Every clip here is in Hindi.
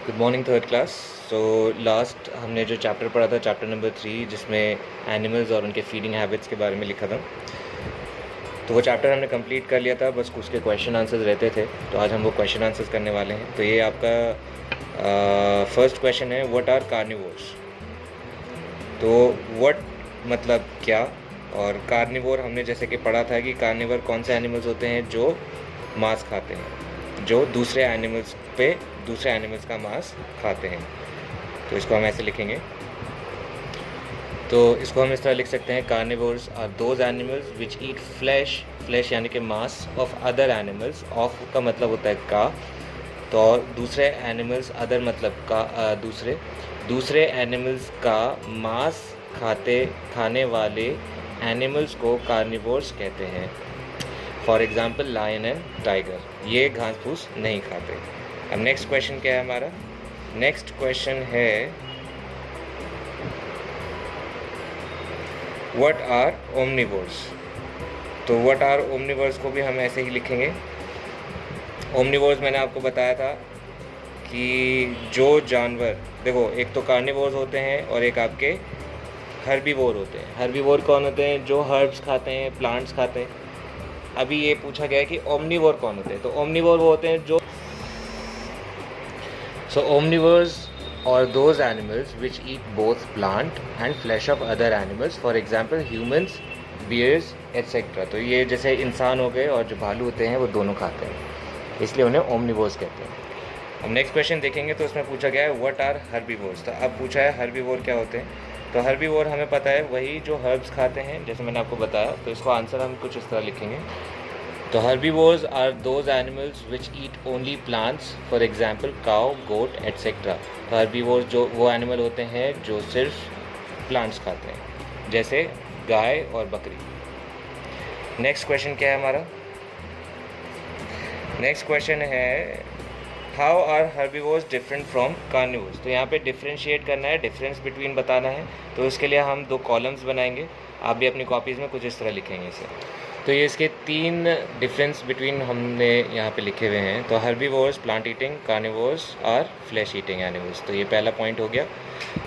Good morning third class. So last हमने जो चैप्टर पढ़ा था चैप्टर नंबर 3 जिसमें एनिमल्स और उनके फीडिंग हैबिट्स के बारे में लिखा था, तो वो चैप्टर हमने कंप्लीट कर लिया था। बस उसके क्वेश्चन आंसर्स रहते थे, तो आज हम वो क्वेश्चन आंसर्स करने वाले हैं। तो ये आपका फर्स्ट क्वेश्चन है, व्हाट आर कार्निवोर्स। तो व्हाट मतलब क्या, और कार्निवोर हमने जैसे कि पढ़ा था कि कार्निवर कौन से एनिमल्स होते हैं जो मांस खाते हैं, जो दूसरे एनिमल्स का मांस खाते हैं। तो इसको हम ऐसे लिखेंगे, तो इसको हम इस तरह लिख सकते हैं, carnivores are those animals which eat flesh यानी कि मांस ऑफ अदर एनिमल्स। ऑफ का मतलब होता है का, तो और दूसरे एनिमल्स, अदर मतलब का दूसरे एनिमल्स का मांस खाने वाले एनिमल्स को कार्निवोर्स कहते हैं। For example lion and tiger, ये घास फूस नहीं खाते। अब नेक्स्ट क्वेश्चन क्या है हमारा? नेक्स्ट क्वेश्चन है, व्हाट आर ओमनिवोर्स। तो व्हाट आर ओमनिवोर्स को भी हम ऐसे ही लिखेंगे। ओमनिवोर्स मैंने आपको बताया था कि जो जानवर, देखो एक तो कार्निवोर्स होते हैं और एक आपके हर्बीवोर होते हैं। हर्बीवोर कौन होते हैं? जो हर्ब्स खाते हैं, प्लांट्स खाते हैं। अभी ये पूछा गया है कि ओमनिवोर कौन होते हैं। तो ओमनिवोर वो होते हैं जो omnivores are those animals which eat both plant and flesh of other animals, for example humans, bears, etc. तो ये जैसे इंसान हो गए और जो भालू होते हैं वो दोनों खाते हैं, इसलिए उन्हें ओमनिवोर्स कहते हैं। अब नेक्स्ट क्वेश्चन देखेंगे तो उसमें पूछा गया है व्हाट आर हर्बीवोर्स। तो अब पूछा है हर्बीवोर क्या होते हैं। तो हर्बीवोर हमें पता है वही जो हर्ब्स खाते हैं, जैसे मैंने आपको बताया। तो इसको आंसर हम कुछ इस तरह लिखेंगे। तो herbivores are those animals which eat only plants, for example cow, goat, etc. तो herbivores जो वो एनिमल होते हैं जो सिर्फ प्लांट्स खाते हैं, जैसे गाय और बकरी। नेक्स्ट क्वेश्चन क्या है हमारा? नेक्स्ट क्वेश्चन है, how are herbivores different from carnivores. तो यहाँ पे डिफ्रेंशिएट करना है, डिफरेंस बिटवीन बताना है। तो इसके लिए हम 2 कॉलम्स बनाएंगे। आप भी अपनी कॉपीज़ में कुछ इस तरह लिखेंगे इसे। तो ये इसके 3 डिफरेंस बिटवीन हमने यहाँ पे लिखे हुए हैं। तो herbivores plant eating, carnivores are flesh eating animals. तो ये पहला पॉइंट हो गया।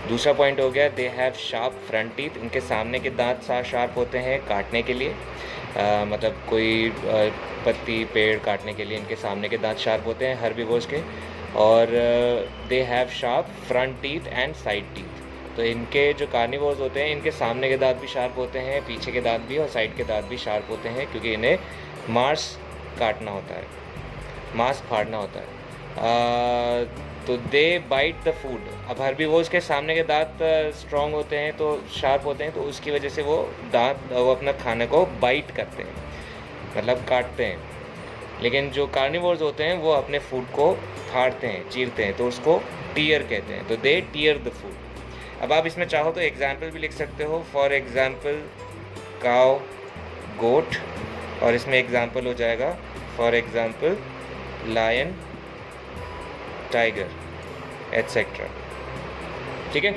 दूसरा पॉइंट हो गया, they have sharp front teeth. इनके सामने के दांत शार्प होते हैं काटने के लिए, मतलब कोई पत्ती पेड़ काटने के लिए इनके सामने के दांत शार्प होते हैं हर्बीवोर्स के। और they have sharp front teeth and side teeth. तो इनके जो कार्निवोर्स होते हैं इनके सामने के दांत भी शार्प होते हैं, पीछे के दांत भी और साइड के दांत भी शार्प होते हैं, क्योंकि इन्हें मांस काटना होता है, मांस फाड़ना होता है। तो दे बाइट द फूड। अब हर्बीवोर्स के सामने के दांत स्ट्रॉन्ग होते हैं, तो शार्प होते हैं, तो उसकी वजह से वो अपना खाने को बाइट करते हैं, मतलब काटते हैं। लेकिन जो कार्निवोर्स होते हैं वो अपने फूड को फाड़ते हैं, चीरते हैं, तो उसको टीयर कहते हैं। तो दे टीयर द फूड। अब आप इसमें चाहो तो एग्जाम्पल भी लिख सकते हो, फॉर एग्जाम्पल काउ, गोट, और इसमें एग्जाम्पल हो जाएगा for example lion, tiger, etcetera. ठीक है,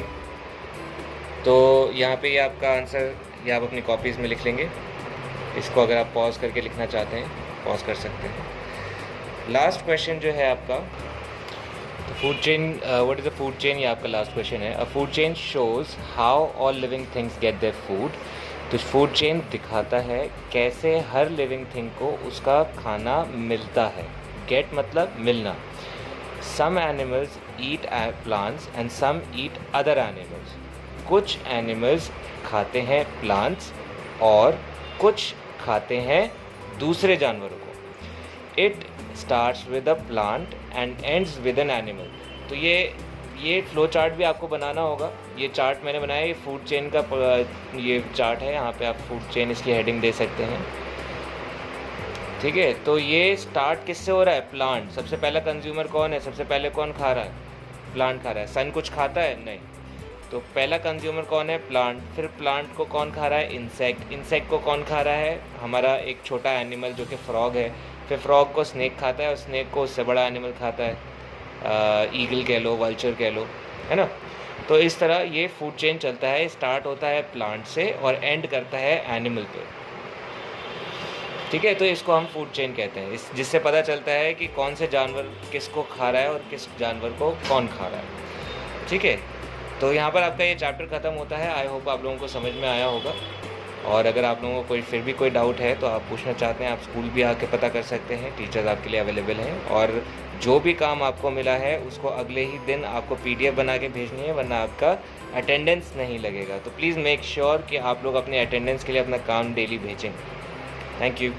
तो यहाँ पे ये आपका आंसर ये आप अपनी कॉपीज़ में लिख लेंगे। इसको अगर आप पॉज करके लिखना चाहते हैं पॉज कर सकते हैं। लास्ट क्वेश्चन जो है आपका, तो food chain, what is the food chain, ये आपका लास्ट क्वेश्चन है। अ food chain shows how all living things get their food. तो फूड चेन दिखाता है कैसे हर लिविंग थिंग को उसका खाना मिलता है। गेट मतलब मिलना। Some animals eat plants and some eat other animals. कुछ एनिमल्स खाते हैं प्लांट्स और कुछ खाते हैं दूसरे जानवरों को। It starts with a plant and ends with an animal. तो ये फ्लो चार्ट भी आपको बनाना होगा। ये चार्ट मैंने बनाया, ये फूड चेन का ये चार्ट है। यहाँ पे आप फूड चेन इसकी हेडिंग दे सकते हैं। ठीक है, तो ये स्टार्ट किससे हो रहा है? प्लांट। सबसे पहला कंज्यूमर कौन है? सबसे पहले कौन खा रहा है? प्लांट खा रहा है। सन कुछ खाता है? नहीं। तो पहला कंज्यूमर कौन है? प्लांट। फिर प्लांट को कौन खा रहा है? इंसेक्ट। इंसेक्ट को कौन खा रहा है? हमारा एक छोटा एनिमल जो कि फ्रॉग है। फिर फ्रॉग को स्नेक खाता है और स्नेक को उससे बड़ा एनिमल खाता है, ईगल कह लो, वल्चर कह लो, है ना। तो इस तरह ये फूड चेन चलता है। स्टार्ट होता है प्लांट से और एंड करता है एनिमल पे। ठीक है, तो इसको हम फूड चेन कहते हैं, इस जिससे पता चलता है कि कौन से जानवर किसको खा रहा है और किस जानवर को कौन खा रहा है। ठीक है, तो यहाँ पर आपका ये चैप्टर ख़त्म होता है। आई होप आप लोगों को समझ में आया होगा, और अगर आप लोगों को कोई फिर भी कोई डाउट है तो आप पूछना चाहते हैं, आप स्कूल भी आके पता कर सकते हैं, टीचर्स आपके लिए अवेलेबल हैं। और जो भी काम आपको मिला है उसको अगले ही दिन आपको PDF बना के भेजनी है, वरना आपका अटेंडेंस नहीं लगेगा। तो प्लीज़ मेक श्योर कि आप लोग अपने अटेंडेंस के लिए अपना काम डेली भेजें। Thank you.